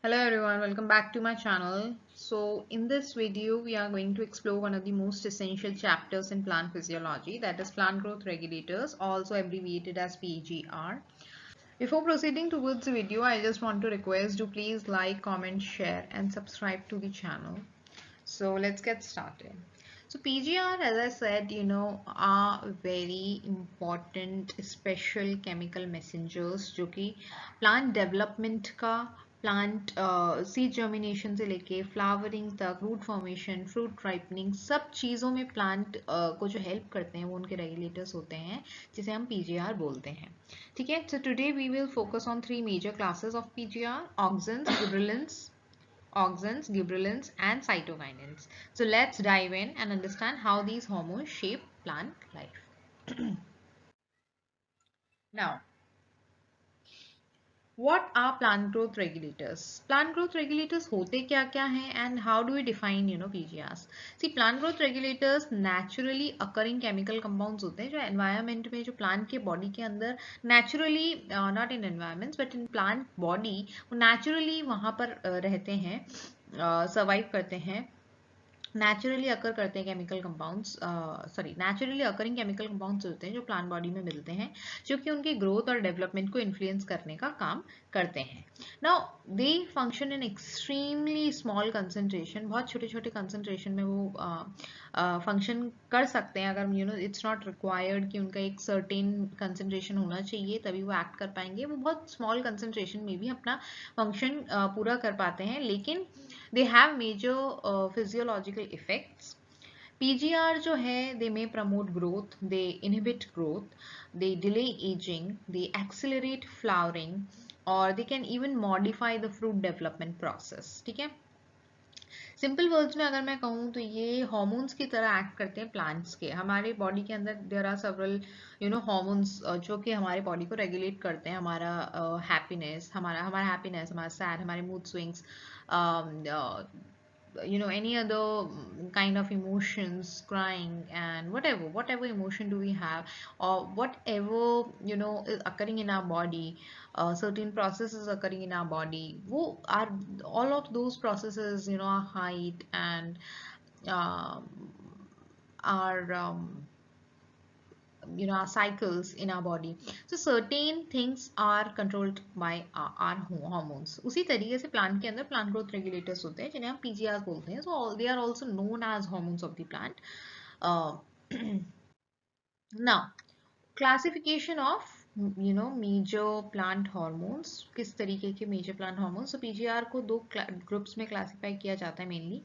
Hello everyone, welcome back to my channel. So in this video we are going to explore one of the most essential chapters in plant physiology, that is plant growth regulators, also abbreviated as PGR. Before proceeding towards the video, I just want to request you please like, comment, share and subscribe to the channel. So let's get started. So PGR, as I said, are very important special chemical messengers जो कि plant development का plant seed germination से लेके flowering तक, root formation, fruit ripening, सब चीज़ों में plant को जो हेल्प करते हैं वो उनके रेगुलेटर्स होते हैं जिसे हम पीजीआर बोलते हैं. ठीक है. So today we will focus on 3 major classes of PGR: auxins, gibberellins, and cytokinins. So let's dive in and understand how these hormones shape plant life. Now, what are plant growth regulators? Plant growth regulators होते क्या क्या हैं and how do we define PGRs? See, plant growth regulators naturally occurring chemical compounds होते हैं जो environment में, जो plant के body के अंदर naturally, not in environments but in plant body, वो naturally वहाँ पर रहते हैं, survive करते हैं, नेचुरली अकर करते हैं chemical compounds, naturally occurring chemical compounds होते हैं जो प्लांट बॉडी में मिलते हैं, जो कि उनकी ग्रोथ और डेवलपमेंट को इन्फ्लुएंस करने का काम करते हैं. Now they function in extremely small concentration, बहुत छोटे छोटे कंसंट्रेशन में वो फंक्शन कर सकते हैं. अगर इट्स नॉट रिक्वायर्ड कि उनका एक सर्टेन कंसंट्रेशन होना चाहिए तभी वो एक्ट कर पाएंगे, वो बहुत स्मॉल कंसंट्रेशन में भी अपना फंक्शन पूरा कर पाते हैं, लेकिन they have major physiological effects. PGR जो है, they may promote growth, they inhibit growth, they delay aging, they accelerate flowering, और they can even modify the fruit development process. ठीक है. सिंपल वर्ड्स में अगर मैं कहूँ तो ये हॉर्मोन्स की तरह एक्ट करते हैं प्लांट्स के. हमारे बॉडी के अंदर देयर आर सेवरल हॉर्मोन्स जो कि हमारे बॉडी को रेगुलेट करते हैं, हमारा हैप्पीनेस, हमारा हैप्पीनेस, हमारा सैड, हमारे mood swings, any other kind of emotions, crying and whatever emotion do we have, or whatever is occurring in our body, certain processes occurring in our body, wo are all of those processes, our height and um, our our cycles in our body. So certain things are controlled by our hormones. उसी तरीके से plant के अंदर plant growth regulators होते हैं जिन्हें हम PGR बोलते हैं. So they are also known as hormones of the plant. Now, classification of major plant hormones. किस तरीके के मेजर प्लांट हॉर्मोन्स? तो पीजीआर को दो ग्रुप्स में क्लासिफाई किया जाता है mainly: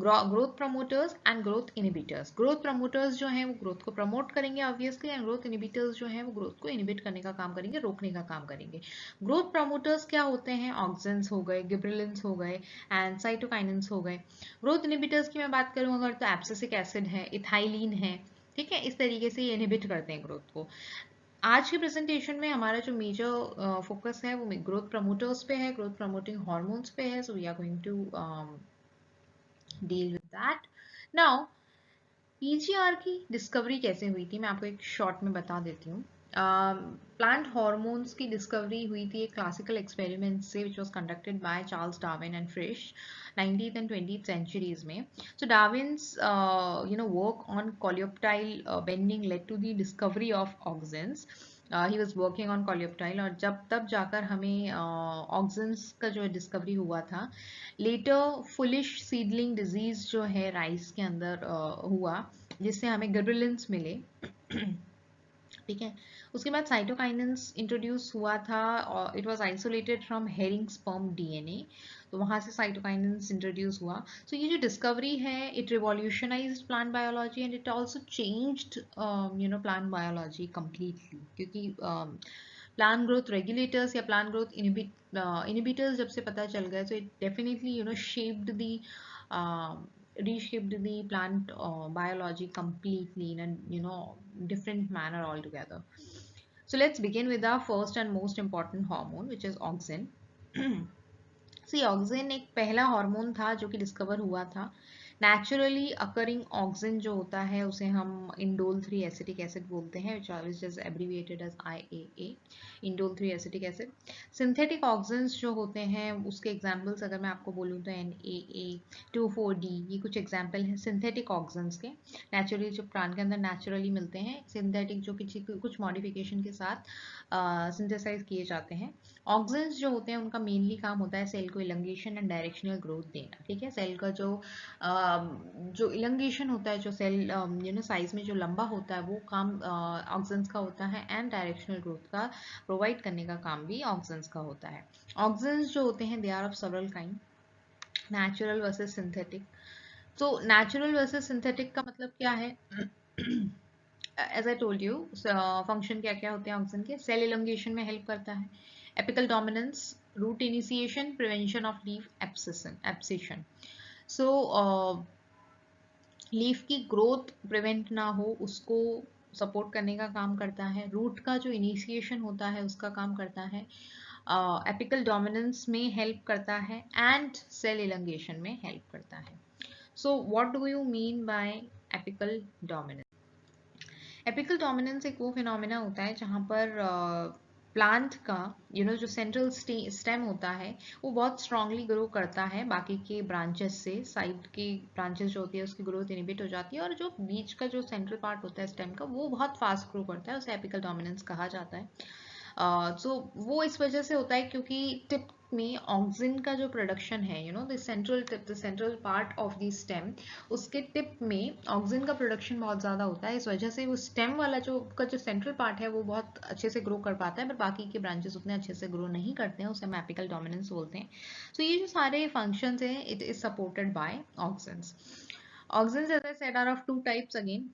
growth promoters and growth inhibitors. Growth promoters जो हैं वो ग्रोथ को प्रमोट करेंगे ऑब्वियसली, एंड ग्रोथ इनिबिटर्स जो हैं वो ग्रोथ को इनिबिट करने का काम करेंगे, रोकने का काम करेंगे. ग्रोथ प्रमोटर्स क्या होते हैं? ऑक्सिन्स हो गए, गिबरेलिन्स हो गए एंड साइटोकाइनिन्स हो गए. ग्रोथ इनिबिटर्स की मैं बात करूँ अगर तो एब्सिसिक एसिड है, इथाइलिन है. ठीक है. इस तरीके से ये इनिबिट करते हैं ग्रोथ को. आज के प्रेजेंटेशन में हमारा जो मेजर फोकस है वो ग्रोथ प्रमोटर्स पे है, ग्रोथ प्रमोटिंग हार्मोन्स पे है. So we are going to deal with that. Now, PGR की डिस्कवरी कैसे हुई थी मैं आपको एक शॉर्ट में बता देती हूँ. प्लांट हॉर्मोन्स की डिस्कवरी हुई थी एक क्लासिकल एक्सपेरिमेंट से, which was conducted by Charles Darwin and Frisch 19th and 20th centuries में. So Darwin's work on coleoptile bending led to the discovery of auxins. He was working on coleoptile, और तब जाकर हमें auxins का जो discovery हुआ था. Letter foolish seedling disease जो है राइस के अंदर हुआ, जिससे हमें गिबरेलिन्स मिले. ठीक है. उसके बाद साइटोकाइनेंस इंट्रोड्यूस हुआ था, और it was isolated from herring sperm DNA. तो वहाँ से साइटोकाइनेंस इंट्रोड्यूस हुआ. सो ये जो डिस्कवरी है, it revolutionised plant biology and it also changed plant biology completely, क्योंकि प्लांट ग्रोथ रेगुलेटर्स या प्लांट ग्रोथ इनिबिटर्स जब से पता चल गए, तो it definitely shaped the reshaped the plant biology completely in a different manner altogether. So let's begin with our first and most important hormone, which is auxin. See, auxin एक पहला hormone था जो कि डिस्कवर हुआ था naturally occurring auxin जो होता है उसे हम इंडोल 3 एसिटिक एसिड बोलते हैं, which is abbreviated as IAA, indole 3 acetic acid. Synthetic auxins जो होते हैं उसके एग्जांपल्स अगर मैं आपको बोलूँ तो NAA2,4-D, ये कुछ एग्जांपल हैं सिंथेटिक ऑक्सिन्स के, नेचुरली जो प्लांट के अंदर नेचुरली मिलते हैं, सिंथेटिक जो किसी कुछ मॉडिफिकेशन के साथ सिंथेसाइज किए जाते हैं। ऑक्सिन्स जो होते हैं उनका मेनली काम होता है सेल को इलंगेशन एंड डायरेक्शनल ग्रोथ देना, ठीक है। सेल का जो इलंगेशन होता है, जो सेल साइज में जो लंबा होता है, वो काम ऑक्सिन्स का होता है, एंड डायरेक्शनल ग्रोथ का प्रोवाइड करने का काम भी ऑक्सिन्स का होता है। ऑक्सिन्स जो होते हैं they are of several kind, natural versus synthetic. तो नेचुरल वर्सेस सिंथेटिक का मतलब क्या है? As I told you, function क्या क्या होते हैं ऑक्सिन के, सेल इलंगेशन में हेल्प करता है, apical dominance, root initiation, prevention of leaf abscission. So leaf की ग्रोथ प्रिवेंट ना हो उसको सपोर्ट करने का काम करता है, रूट का जो इनिशिएशन होता है उसका काम करता है, एपिकल डोमिनेंस में हेल्प करता है, एंड सेल इलंगेशन में हेल्प करता है। So what do you mean by apical dominance? Apical dominance एक वो फिनोमेना होता है जहाँ पर प्लांट का जो सेंट्रल स्टेम होता है वो बहुत स्ट्रांगली ग्रो करता है बाकी के ब्रांचेस से, साइड की ब्रांचेस जो होती है उसकी ग्रोथ इनहिबिट हो जाती है, और जो बीच का जो सेंट्रल पार्ट होता है स्टेम का वो बहुत फास्ट ग्रो करता है, उसे एपिकल डोमिनेंस कहा जाता है। तो वो इस वजह से होता है क्योंकि टिप में ऑक्सिन का जो प्रोडक्शन है, the central tip, the central part of the stem, उसके टिप में ऑक्सिन का प्रोडक्शन बहुत ज़्यादा होता है, इस वजह से वो स्टेम वाला जो सेंट्रल पार्ट है वो बहुत अच्छे से ग्रो कर पाता है, पर बाकी के ब्रांचेस उतने अच्छे से ग्रो नहीं करते हैं, उसे हम एपिकल डोमिनेंस बोलते हैं। तो ये जो सारे फंक्शंस हैं it is supported by auxins. Auxins as I said are of two types again,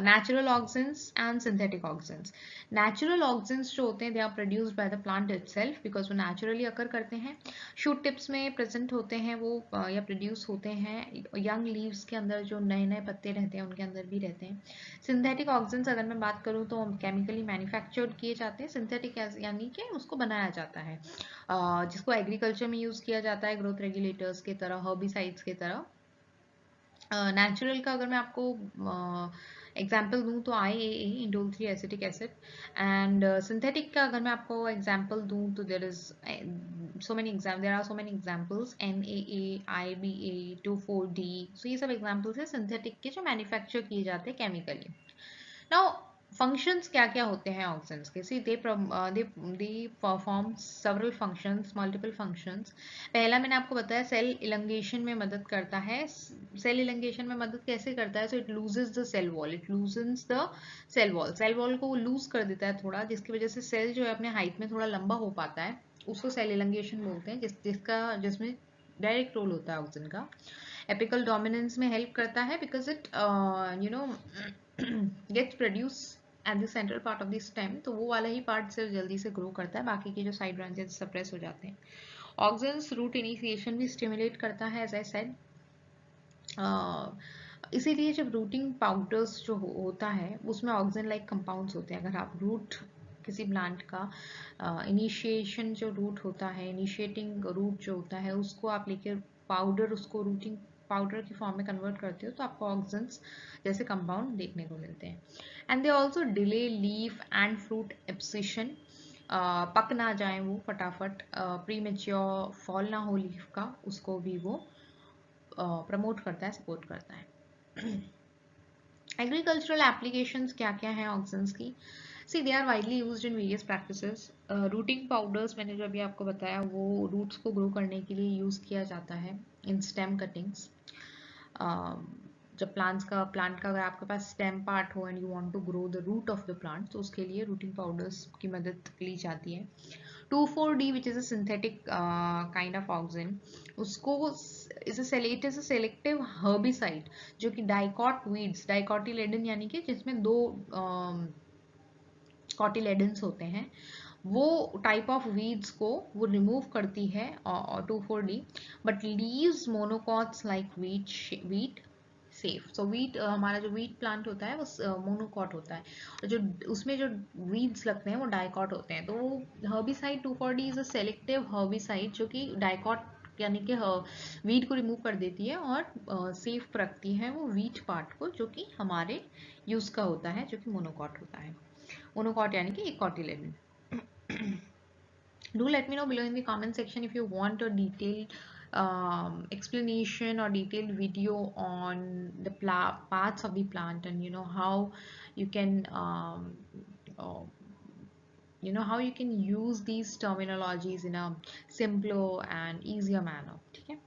natural auxins and synthetic auxins. Natural auxins जो होते हैं they are produced by the plant itself because वो naturally occur करते हैं, shoot tips में present होते हैं वो या produce होते हैं, young leaves के अंदर जो नए नए पत्ते रहते हैं उनके अंदर भी रहते हैं। Synthetic auxins अगर मैं बात करूँ तो chemically manufactured किए जाते हैं, synthetic यानी कि उसको बनाया जाता है, जिसको एग्रीकल्चर में यूज़ किया जाता है ग्रोथ रेगुलेटर्स के तरह, हर्बिसाइड्स के तरह। नेचुरल का अगर मैं आपको एग्जाम्पल दूं तो IAA, indole 3 acetic acid, and synthetic का अगर मैं आपको एग्जाम्पल दूं तो there are so many examples, NAA, IBA, 2,4-D, so ये सब एग्जाम्पल्स है सिंथेटिक के जो मैन्युफैक्चर किए जाते हैं केमिकली। नाउ फंक्शंस क्या क्या होते हैं ऑक्सिन्स के? See they perform several functions, multiple functions. पहला मैंने आपको बताया सेल इलंगेशन में मदद करता है। सेल इलंगेशन में मदद कैसे करता है? So it looses the cell wall, it loosens the cell wall को वो लूज कर देता है थोड़ा, जिसकी वजह से सेल जो है अपने हाइट में थोड़ा लंबा हो पाता है, उसको सेल इलंगेशन बोलते हैं, जिसमें डायरेक्ट रोल होता है ऑक्सिन का। एपिकल डोमिनेंस में हेल्प करता है because it gets produce at the central part of the stem, तो वो वाला ही पार्ट से जल्दी से ग्रो करता है, बाकी के जो साइड ब्रांचेस सप्रेस हो जाते हैं। ऑक्सिन्स रूट इनिशिएशन भी स्टिमुलेट करता है एज आई सेड। इसीलिए जब रूटिंग पाउडर्स जो होता है उसमें ऑक्सिन लाइक कंपाउंड्स होते हैं। अगर आप रूट किसी प्लांट का इनिशिएशन जो रूट होता है, इनिशिएटिंग रूट जो होता है, उसको आप लेकर पाउडर, उसको रूटिंग पाउडर की फॉर्म में कन्वर्ट करते हो तो आपको ऑक्सिन्स जैसे कंपाउंड देखने को मिलते हैं। And they also delay leaf and fruit abscission, पक ना जाए वो फटाफट, प्री मेच्योर फॉल ना हो लीफ का, उसको भी वो प्रमोट करता है, सपोर्ट करता है। एग्रीकल्चरल एप्लीकेशंस क्या क्या हैं ऑक्सिन्स की? See they are widely used in various practices. Rooting powders मैंने जो अभी आपको बताया वो रूट्स को ग्रो करने के लिए यूज़ किया जाता है इन स्टेम कटिंग्स। जब प्लांट का अगर आपके पास स्टेम पार्ट हो and you want to grow the root of the plant, तो उसके लिए रूटिंग पाउडर्स की मदद ली जाती है। 2,4-D which is a synthetic kind of auxin, उसको इज अ सेलेक्टिव हर्बिसाइड जो कि डाइकॉट वीड्स, डाइकॉटिलेडन यानी कि जिसमें दो कॉटिलेडन्स होते हैं, वो टाइप ऑफ वीड्स को वो रिमूव करती है 2,4-D, but leaves monocots like wheat safe. So wheat, हमारा जो वीट प्लांट होता है वो मोनोकॉट होता है, और जो उसमें जो वीड्स लगते हैं वो डाइकॉट होते हैं। तो herbicide 2,4-D is a selective herbicide जो कि डाइकॉट यानी कि वीट को रिमूव कर देती है और सेफ रखती है वो वीट पार्ट को, जो कि हमारे यूज का होता है, जो कि मोनोकॉट होता है। मोनोकॉट यानी कि एक cotyledon. Do let me know below in the comment section if you want a detailed explanation or detailed video on the parts of the plant, and how you can uh, how you can use these terminologies in a simpler and easier manner. ठीक है।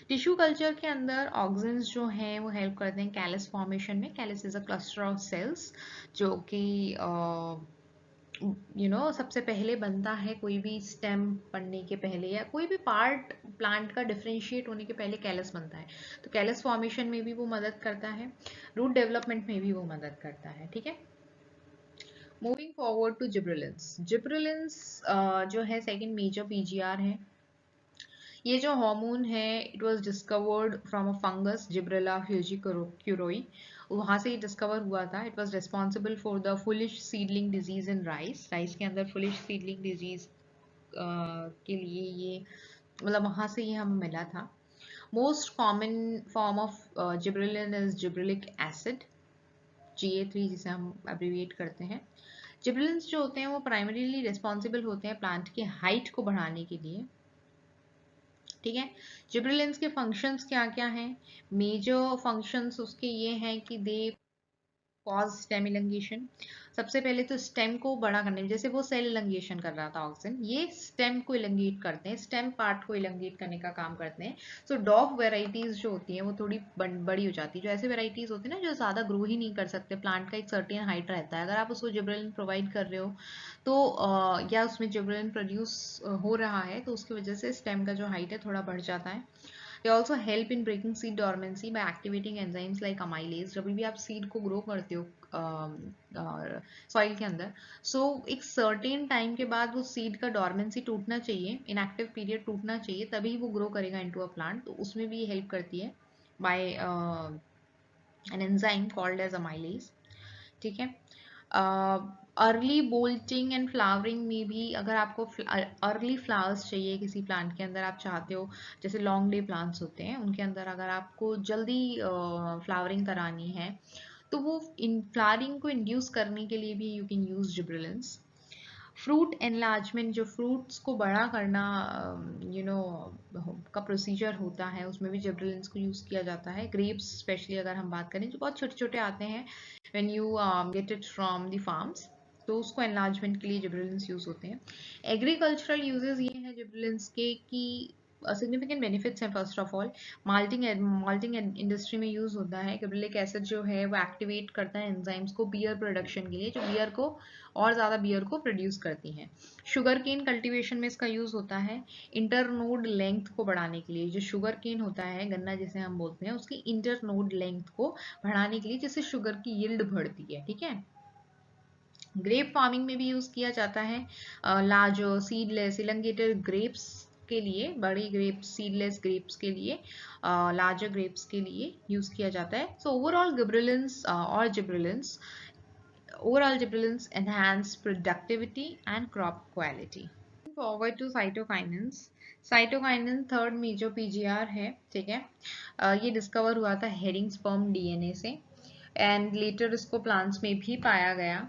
Tissue culture के अंदर auxins जो हैं वो help करते हैं callus formation में। Callus is a cluster of cells जो कि सबसे पहले बनता है कोई भी स्टेम बनने के पहले, या कोई भी पार्ट प्लांट का डिफरेंशिएट होने के पहले कैलस बनता है। तो कैलस फॉर्मेशन में भी वो मदद करता है, रूट डेवलपमेंट में भी वो मदद करता है। ठीक है। Moving forward to gibberellins. Gibberellins जो है सेकंड मेजर पीजीआर है। ये जो हार्मोन है it was discovered from a fungus Gibberella fujikuroi, वहां से ये डिस्कवर हुआ था। It was responsible for the foolish seedling disease in rice. Rice के अंदर फुलिश सीडलिंग डिजीज के लिए ये मतलब वहां से ये हमें मिला था। Most common form of gibberellin is gibberellic acid, GA3 जिसे हम एब्रीविएट करते हैं। जिब्रेलिन्स जो होते हैं वो प्राइमरीली रिस्पॉन्सिबल होते हैं प्लांट की हाइट को बढ़ाने के लिए। ठीक है। जिब्रेलिन्स के फंक्शंस क्या क्या हैं? मेजर फंक्शंस उसके ये हैं कि दे कॉज स्टेम इलंगेशन। सबसे पहले तो स्टेम को बड़ा करने में, जैसे वो सेल इलंगेशन कर रहा था ऑक्सिन, ये स्टेम को इलंगेट करते हैं, स्टेम पार्ट को इलंगेट करने का काम करते हैं। सो डॉफ वेराइटीज जो होती हैं वो थोड़ी बड़ी हो जाती है। जो ऐसे वेराइटीज होती है ना जो ज्यादा ग्रो ही नहीं कर सकते, प्लांट का एक सर्टेन हाइट रहता है, अगर आप उसको जिब्रेलिन प्रोवाइड कर रहे हो तो या उसमें जिब्रेलिन प्रोड्यूस हो रहा है तो उसकी वजह से स्टेम का जो हाइट है थोड़ा बढ़ जाता है। They also help in breaking seed dormancy by activating enzymes like amylase। जब भी आप सीड को ग्रो करते हो सॉइल के अंदर, एक सर्टेन टाइम के बाद वो सीड का डॉर्मेंसी टूटना चाहिए, इनएक्टिव पीरियड टूटना चाहिए, तभी वो ग्रो करेगा इनटू अ प्लांट। तो उसमें भी हेल्प करती है by an enzyme called as amylase. ठीक है। अर्ली बोल्टिंग एंड फ्लावरिंग में भी, अगर आपको अर्ली फ्लावर्स चाहिए किसी प्लांट के अंदर, आप चाहते हो, जैसे लॉन्ग डे प्लांट्स होते हैं उनके अंदर अगर आपको जल्दी फ्लावरिंग करानी है तो वो इन फ्लावरिंग को इंड्यूस करने के लिए भी you can use gibberellins. Fruit enlargement, जो फ्रूट्स को बड़ा करना का प्रोसीजर होता है, उसमें भी जिब्रेलिन्स को यूज़ किया जाता है। ग्रेप्स स्पेशली अगर हम बात करें जो बहुत छोटे छोटे आते हैं when you get it from the farms, तो उसको एनलार्जमेंट के लिए जिब्रेलिन्स यूज़ होते हैं। एग्रीकल्चरल यूजेस ये हैं जिब्रेलिन्स के कि सिग्निफिकेंट बेनिफिट्स हैं। First of all malting industry में यूज होता है। गिबरेलिक एसिड जो है वो एक्टिवेट करता है एंजाइम्स को बियर प्रोडक्शन के लिए, जो बियर को और ज़्यादा बियर को प्रोड्यूस करती हैं। शुगर केन कल्टीवेशन में इसका यूज़ होता है इंटरनोड लेंथ को बढ़ाने के लिए। जो शुगर केन होता है, गन्ना जिसे हम बोलते हैं, उसकी इंटरनोड लेंथ को बढ़ाने के लिए, जिससे शुगर की यील्ड बढ़ती है। ठीक है। ग्रेप फार्मिंग में भी यूज़ किया जाता है। लार्ज सीडलेस इलंगेटेड ग्रेप्स के लिए, बड़ी ग्रेप्स, सीडलेस ग्रेप्स के लिए, लार्जर ग्रेप्स के लिए यूज़ किया जाता है। So overall gibberellins enhance productivity and crop quality. Forward to cytokinins. Cytokinin third major PGR है। ठीक है। ये डिस्कवर हुआ था हेरिंग स्पर्म डीएनए से, एंड लेटर इसको प्लांट्स में भी पाया गया।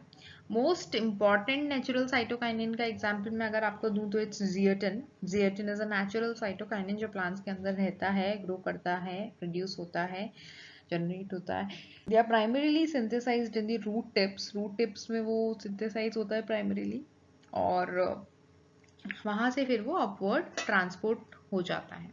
मोस्ट इम्पॉर्टेंट नेचुरल साइटोकाइनिन का एग्जाम्पल मैं अगर आपको दूं तो it's zeatin. Zeatin is a natural cytokinin जो प्लांट्स के अंदर रहता है, ग्रो करता है, प्रोड्यूस होता है, जनरेट होता है। They are primarily synthesized in the root tips. Root tips में वो सिंथेसाइज होता है प्राइमरीली, और वहां से फिर वो अपवर्ड ट्रांसपोर्ट हो जाता है।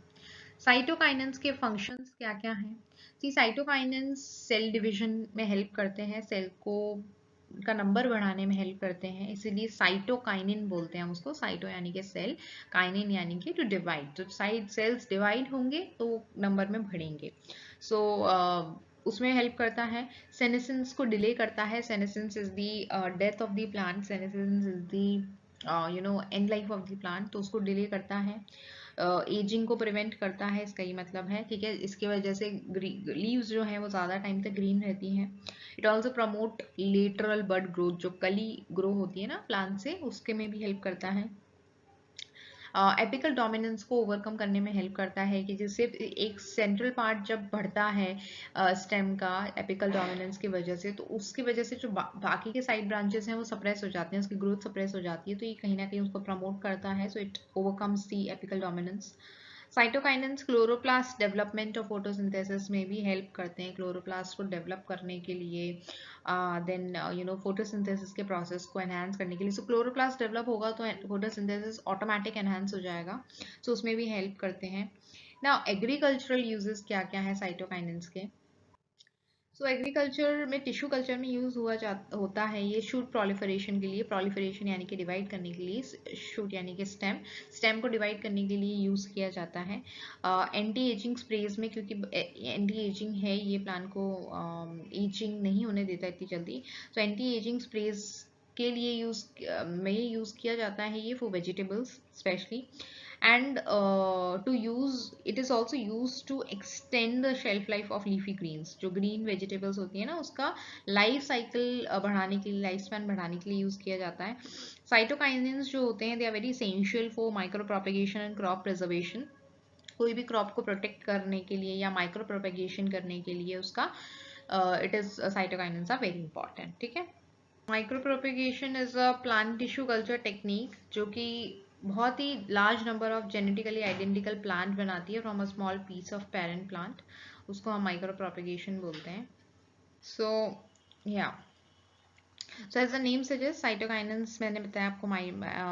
साइटोकाइनेंस के फंक्शंस क्या क्या हैं? साइटोकाइनेंस सेल डिवीजन में हेल्प करते हैं, सेल को का नंबर बढ़ाने में हेल्प करते हैं, इसीलिए साइटोकाइनिन बोलते हैं उसको। साइटो यानी कि सेल, काइनिन यानी कि टू डिवाइड। तो सेल्स डिवाइड होंगे तो नंबर में बढ़ेंगे। उसमें हेल्प करता है। सेनेसेंस को डिले करता है। Senescence is the death of the plant, senescence is the end life of the plant, तो उसको डिले करता है। एजिंग को प्रिवेंट करता है, इसका ये मतलब है। ठीक है। इसकी वजह से लीव्स जो हैं वो ज़्यादा टाइम तक ग्रीन रहती हैं। It also promote lateral bud growth, जो कली ग्रो होती है ना प्लांट से, उसके में भी हेल्प करता है। एपिकल डोमिनेंस को ओवरकम करने में हेल्प करता है कि जिससे एक सेंट्रल पार्ट जब बढ़ता है स्टेम का एपिकल डोमिनेंस की वजह से, तो उसकी वजह से जो बाकी के साइड ब्रांचेस हैं वो सप्रेस हो जाते हैं, उसकी ग्रोथ सप्रेस हो जाती है, तो ये कहीं ना कहीं उसको प्रमोट करता है. So it overcomes the apical dominance. Cytokinins chloroplast development और फोटोसिंथेसिस में भी हेल्प करते हैं, क्लोरोप्लास्ट को डेवलप करने के लिए, देन फोटोसिंथेसिस के प्रोसेस को एनहांस करने के लिए. सो क्लोरोप्लास्ट डेवलप होगा तो फोटोसिंथेसिस ऑटोमेटिक एनहांस हो जाएगा. सो उसमें भी हेल्प करते हैं. नाउ एग्रीकल्चरल यूजेस क्या क्या है साइटोकाइनेंस के. सो एग्रीकल्चर में, टिश्यू कल्चर में यूज होता है ये शूट प्रोलिफरेशन के लिए. प्रोलिफरेशन यानी कि डिवाइड करने के लिए, शूट यानी कि स्टेम को डिवाइड करने के लिए यूज किया जाता है. एंटी एजिंग स्प्रेज में, क्योंकि एंटी एजिंग है ये, प्लांट को एजिंग नहीं होने देता इतनी जल्दी. तो एंटी एजिंग स्प्रेज के लिए यूज किया जाता है ये for vegetables specially. And it is also used to extend the shelf life of leafy greens. जो green vegetables होती है ना, उसका लाइफ साइकिल बढ़ाने के लिए, लाइफ स्पैन बढ़ाने के लिए यूज किया जाता है. साइटोकाइनेंस जो होते हैं, they are very essential for micro propagation and crop preservation. कोई भी क्रॉप को प्रोटेक्ट करने के लिए या माइक्रो प्रोपेगेशन करने के लिए उसका साइटोकाइनेंस आर वेरी इंपॉर्टेंट. ठीक है. Micro propagation is a plant tissue culture technique जो कि बहुत ही large number of genetically identical plant बनाती है from a small piece of parent plant. उसको हम माइक्रो प्रोपेगेशन बोलते हैं. सो या so as the name suggest, cytokinins मैंने बताया आपको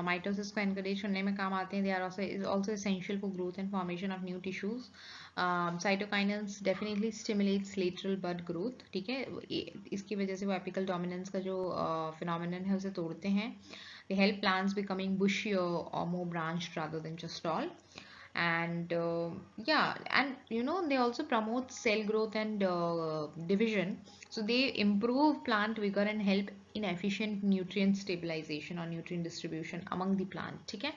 माइटोसिस को एनकरेज करने में काम आते हैं. They are also essential for growth and formation of new tissues. Cytokinins definitely stimulates lateral bud growth. ठीक है. इसकी वजह से वो एपिकल डोमिनेंस का जो फिनोमिनन है उसे तोड़ते हैं. They help plants becoming bushy और more branched rather than just tall. And they also promote cell growth and division. So they improve plant vigor and help in efficient nutrient stabilization or nutrient distribution among the plant. ठीक है.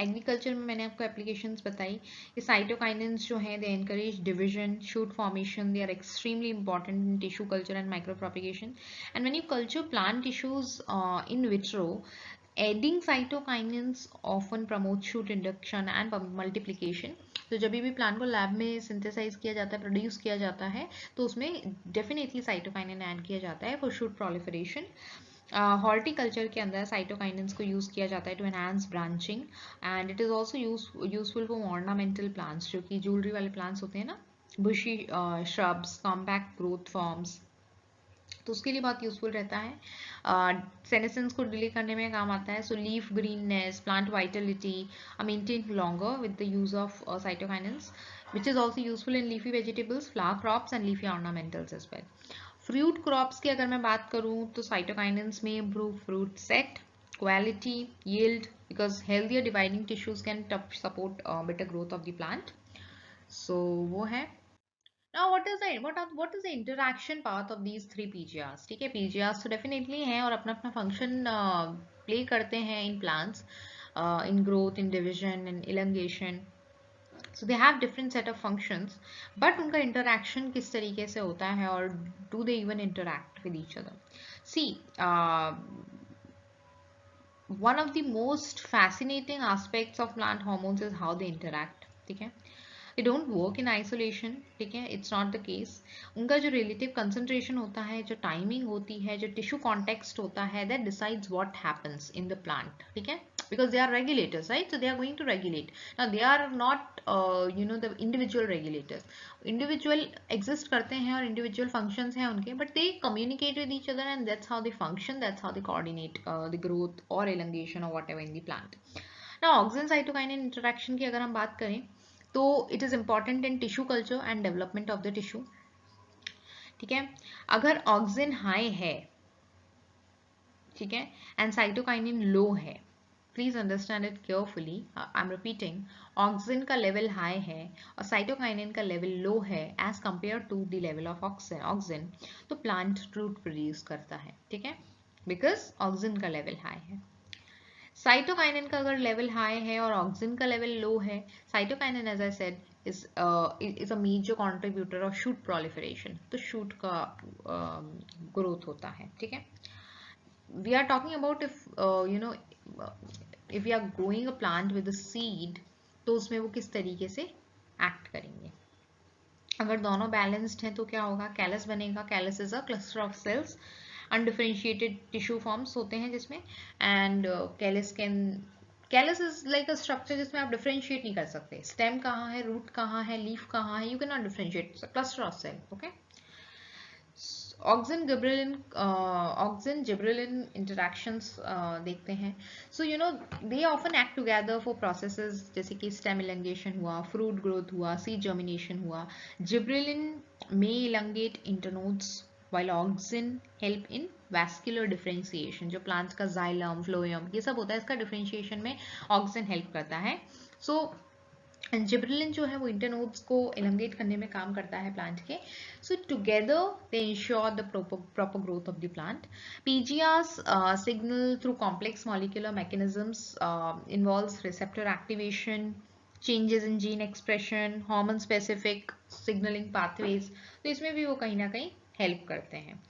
Agriculture में मैंने आपको applications बताई. ये cytokinins जो है, they encourage division, shoot formation. They are extremely important in tissue culture and micro propagation. And when you culture plant tissues in vitro, adding cytokinins often promotes shoot induction and multiplication. तो जब भी plant को lab में synthesise किया जाता है, produce किया जाता है, तो उसमें डेफिनेटली साइटोकाइनिन ऐड किया जाता है फॉर शूट प्रोलिफरेशन. हॉर्टिकल्चर के अंदर साइटोकाइनेंस को यूज किया जाता है to enhance branching. And it is also useful for ornamental plants, जो कि ज्वेलरी वाले प्लांट्स होते हैं ना, bushy shrubs, compact growth forms, तो उसके लिए बहुत यूजफुल रहता है. सेनेसेंस को डिले करने में काम आता है. So leaf greenness, plant vitality are maintained longer with the use of cytokinins, which is also useful in leafy vegetables, flower crops and leafy ornamentals as well. Fruit crops की अगर मैं बात करूं तो साइटोकाइनेंस में improve fruit set, quality, yield, because healthier dividing tissues can support better growth of the plant. So वो है. Now what is the interaction path of these three PGRs? ठीक है. PGRs तो definitely हैं और अपना अपना function play करते हैं in plants, in growth, in division, in elongation. So they have different set of functions, but उनका interaction किस तरीके से होता है और do they even interact with each other? See, one of the most fascinating aspects of plant hormones is how they interact. ठीक है. They don't work in isolation. ठीक है. It's not the case. उनका जो relative concentration होता है, जो timing होती है, जो tissue context होता है, that decides what happens in the plant. ठीक है. Because they are regulators, right? So they are going to regulate. Now they are not the individual regulators. Individual exist करते हैं और individual functions हैं उनके, but they communicate with each other and that's how they function. That's how they coordinate the growth or elongation or whatever in the plant. Now auxin cytokinin interaction की अगर हम बात करें तो it is important in tissue culture and development of the tissue. ठीक है. अगर auxin high है, ठीक है, एंड साइटोकाइनिन लो है, please understand it carefully. I am repeating, auxin का लेवल हाई है और साइटोकाइनिन का लेवल लो है as compare to the level of auxin, तो प्लांट रूट प्रोड्यूस करता है. ठीक है. बिकॉज ऑक्सिन का लेवल हाई है. साइटोकाइनिन का अगर लेवल हाई है और ऑक्सिन का लेवल लो है, cytokinin as I said is a major contributor of shoot proliferation. तो शूट का ग्रोथ होता है. ठीक है. We are talking about if if you are growing a plant with a seed, तो उसमें वो किस तरीके से एक्ट करेंगे। अगर दोनों बैलेंस्ड हैं तो क्या होगा, कैलस बनेगा। Callus is a cluster of cells, undifferentiated tissue forms होते हैं जिसमें, and callus is like a structure जिसमें आप डिफरेंशिएट नहीं कर सकते, स्टेम कहाँ है, रूट कहाँ है, लीफ कहाँ है, you can not differentiate, cluster of cell. Okay, auxin gibberellin interactions देखते हैं। So you know they often act together for processes जैसे कि स्टेम इलंगेशन हुआ, फ्रूट ग्रोथ हुआ, सीड जर्मिनेशन हुआ। Gibberellin may elongate internodes while auxin help in vascular differentiation। जो plants का xylem, phloem ये सब होता है, इसका डिफरेंशिएशन में ऑक्सिन हेल्प करता है। सो जिब्रेलिन जो है वो इंटरनोड्स को एलोंगेट करने में काम करता है प्लांट के। सो together they ensure the proper growth of the plant. PGRs signal through complex molecular mechanisms, involves receptor activation, changes in gene expression, hormone specific signaling pathways। तो इसमें भी वो कहीं ना कहीं हेल्प करते हैं।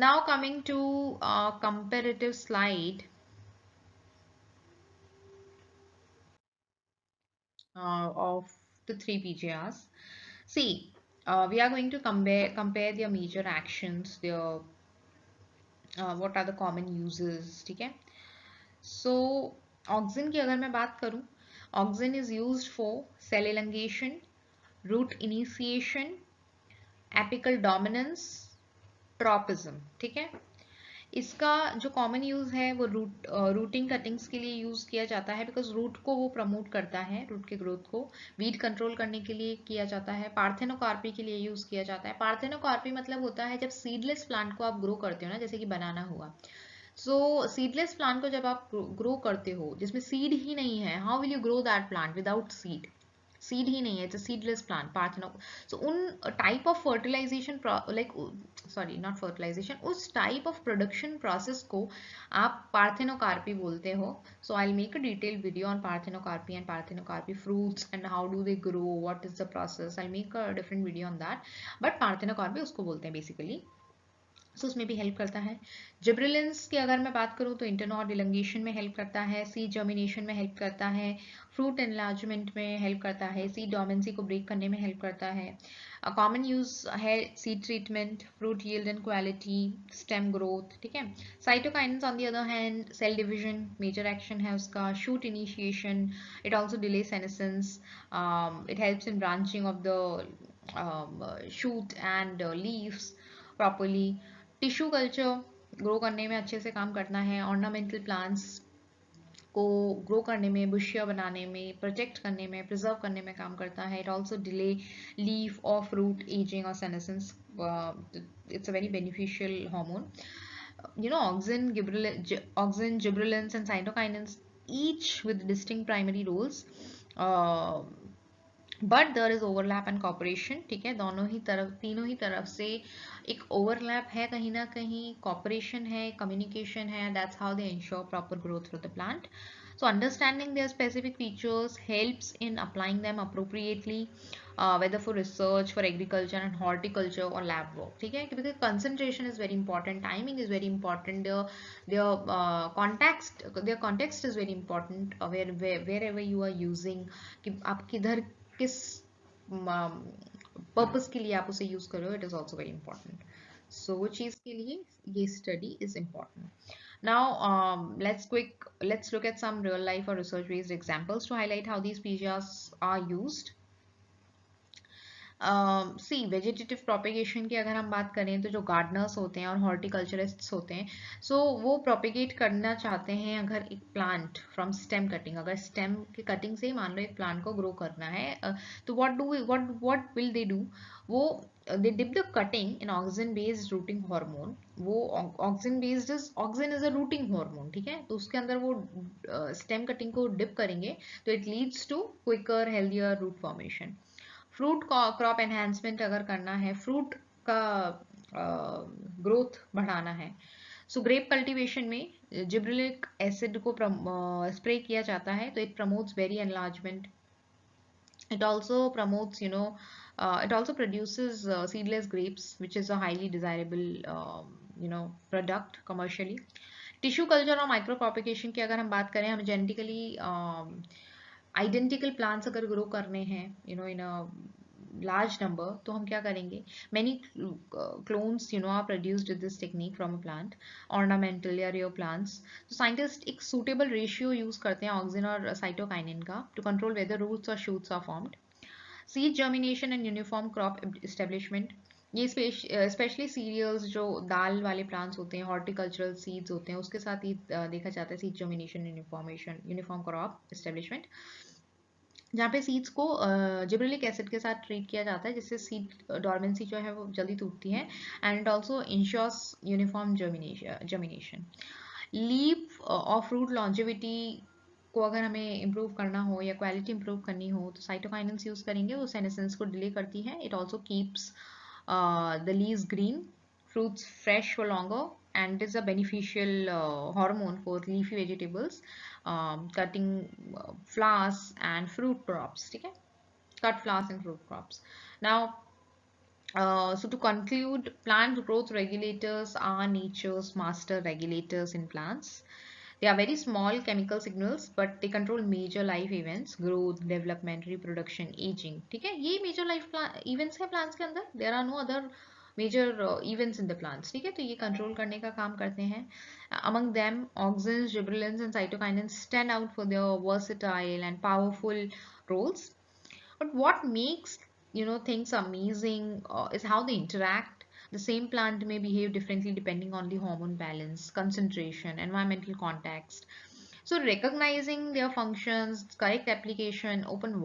Now coming to comparative slide of the three PGRs. See, we are going to compare their major actions, their what are the common uses, ठीक है। So ऑक्सिन की अगर मैं बात करूं, auxin is used for cell elongation, root initiation, apical dominance, tropism, ठीक है। इसका जो कॉमन यूज है वो रूटिंग कटिंग्स के लिए यूज किया जाता है, बिकॉज रूट को वो प्रमोट करता है, रूट के ग्रोथ को। वीड कंट्रोल करने के लिए किया जाता है। पार्थेनोकार्पी के लिए यूज किया जाता है। पार्थेनोकार्पी मतलब होता है जब सीडलेस प्लांट को आप ग्रो करते हो ना, जैसे कि बनाना हुआ। सो सीडलेस प्लांट को जब आप ग्रो करते हो जिसमें सीड ही नहीं है, how will you grow that plant without seed? Seed ही नहीं है, it's a seedless plant, partheno. So उन type of fertilization, like sorry not fertilization, उस टाइप ऑफ प्रोडक्शन प्रोसेस को आप पार्थेनोकार्पी बोलते हो। So I will make a detailed video on parthenocarpy and parthenocarpy fruits and how do they grow, what is the process. I will make a different video on that, but parthenocarpy उसको बोलते हैं basically. सो उसमें भी help करता है। Gibberellins की अगर मैं बात करूँ तो इंटरनॉड इलंगेशन में हेल्प करता है, सीड जर्मिनेशन में हेल्प करता है, फ्रूट एनलार्जमेंट में हेल्प करता है, सीड डोमेंसी को ब्रेक करने में हेल्प करता है। कॉमन यूज है seed treatment, fruit yield and quality, stem growth, ठीक है। Cytokinins on the other hand, cell division major action है उसका, shoot initiation, it also delay senescence, it helps in branching of the shoot and leaves properly. Tissue culture grow करने में अच्छे से काम करना है। ऑर्नामेंटल प्लांट्स को ग्रो करने में, बुशिया बनाने में, प्रोटेक्ट करने में, प्रिजर्व करने में काम करता है। इट ऑल्सो डिले लीफ और फ्रूट एजिंग और senescence. It's a very beneficial hormone. You know, auxin, gibberellins and cytokinins, each with distinct primary roles. Uh, but there is overlap and cooperation, ठीक है। दोनों ही तरफ, तीनों ही तरफ से एक ओवरलैप है, कहीं ना कहीं कॉपरेशन है, कम्युनिकेशन है। That's how they ensure proper growth for the plant. So understanding their specific features helps in applying them appropriately, whether for research, for agriculture and horticulture or lab work, ठीक है। Because concentration is very important, timing is very important, their context is very important, wherever you are using, कि आप किधर किस purpose के लिए आप उसे यूज कर रहे हो, it is also very important. So वो चीज के लिए ये study is important. Now, let's look at some real life or research based examples to highlight how these PGRs are used. See vegetative propagation की अगर हम बात करें तो जो गार्डनर्स होते हैं और हॉर्टिकल्चरिस्ट्स होते हैं, सो वो प्रोपेगेट करना चाहते हैं अगर एक प्लांट फ्रॉम स्टेम कटिंग, अगर स्टेम के कटिंग से ही मान लो एक प्लांट को ग्रो करना है, तो व्हाट विल दे डू, वो they dip the cutting in auxin based rooting hormone. वो auxin is a rooting hormone, ठीक है। तो उसके अंदर वो स्टेम कटिंग को डिप करेंगे, तो it leads to quicker healthier root formation. Fruit crop enhancement अगर करना है, फ्रूट का ग्रोथ बढ़ाना है, सो ग्रेप कल्टीवेशन में जिब्रेलिक एसिड को स्प्रे किया जाता है, तो it promotes berry enlargement. It also promotes, it also produces seedless grapes, which is a highly desirable, product commercially. Tissue culture और माइक्रो प्रोपिगेशन की अगर हम बात करें, हमें जेनेटिकली आइडेंटिकल प्लांट्स अगर ग्रो करने हैं इन अ large number, तो हम क्या करेंगे, many clones are produced with this technique from a plant, ornamental या rare plants. तो साइंटिस्ट एक suitable ratio यूज करते हैं ऑक्सिन और साइटोकाइनिन का to control whether roots or shoots are formed. Seed germination and uniform crop establishment, ये specially serials जो दाल वाले प्लांट्स होते हैं, हॉर्टिकल्चरल सीड्स होते हैं, उसके साथ ही देखा जाता है seed germination, uniform crop establishment, जहाँ पे सीड्स को जिब्रेलिक एसिड के साथ ट्रीट किया जाता है, जिससे सीड डॉर्मेंसी जो है वो जल्दी टूटती है, and also ensures uniform germination. Leaf और फ्रूट लॉन्जेविटी को अगर हमें इम्प्रूव करना हो या क्वालिटी इम्प्रूव करनी हो, तो साइटोकाइनेंस यूज करेंगे, वो सेनेसेंस को डिले करती है. It also keeps the leaves green, fruits fresh for longer, and it is a beneficial hormone for leafy vegetables, cutting flowers and fruit crops. ठीक है, cut flowers and fruit crops. Now, so to conclude, plant growth regulators are nature's master regulators in plants. They are very small chemical signals, but they control major life events: growth, development, reproduction, aging. ठीक है, ये major life events है plants के अंदर. There are no other major events in the plants. ठीक है, तो ये control करने का काम करते हैं. Among them, auxins, gibberellins, and cytokinins stand out for their versatile and powerful roles. But what makes things amazing is how they interact. The same plant may behave differently depending on the hormone balance, concentration, environmental context. So recognizing their functions, correct application opens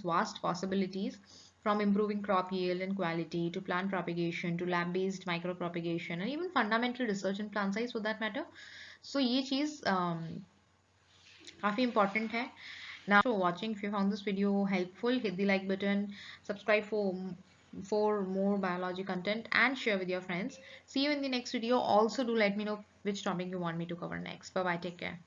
vast possibilities, from improving crop yield and quality to plant propagation to lab-based micropropagation and even fundamental research in plant science for that matter. So ये चीज़ काफ़ी important है. Now, for watching. If you found this video helpful, hit the like button, subscribe for more biology content, and share with your friends. See you in the next video. Also, do let me know which topic you want me to cover next. Bye bye. Take care.